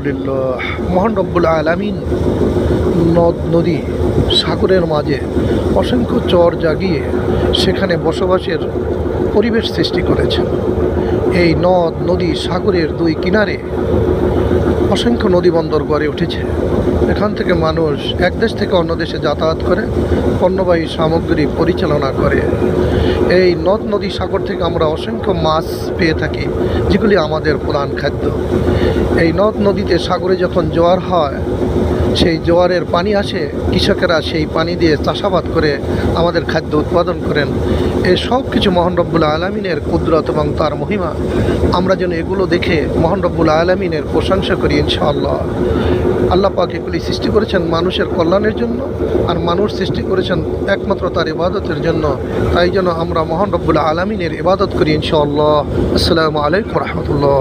আলহামদুলিল্লাহ, মহান রব্বুল আলামিন নদ নদী সাগরের মাঝে অসংখ্য চর জাগিয়ে সেখানে বসবাসের পরিবেশ সৃষ্টি করেছেন। এই নদ নদী সাগরের দুই কিনারে অসংখ্য নদীবন্দর গড়ে উঠেছে। এখান থেকে মানুষ এক দেশ থেকে অন্য দেশে যাতায়াত করে, পণ্যবাহী সামগ্রী পরিচালনা করে। এই নদ নদী সাগর থেকে আমরা অসংখ্য মাছ পেয়ে থাকি, যেগুলি আমাদের প্রধান খাদ্য। এই নদ নদীতে সাগরে যখন জোয়ার হয়, সেই জোয়ারের পানি আসে, কৃষকেরা সেই পানি দিয়ে চাষাবাদ করে আমাদের খাদ্য উৎপাদন করেন। এই সব কিছু মহান রব্বুল আলামিনের কুদরত এবং তার মহিমা। আমরা যেন এগুলো দেখে মহান রব্বুল আলামিনের প্রশংসা করি ইনশাআল্লাহ। আল্লাহ পাক এগুলি সৃষ্টি করেছেন মানুষের কল্যাণের জন্য, আর মানুষ সৃষ্টি করেছেন একমাত্র তার ইবাদতের জন্য। তাই যেন আমরা মহান রব্বুল আলামিনের ইবাদত করি ইনশাআল্লাহ। আসসালামু আলাইকুম রহমতুল্লাহ।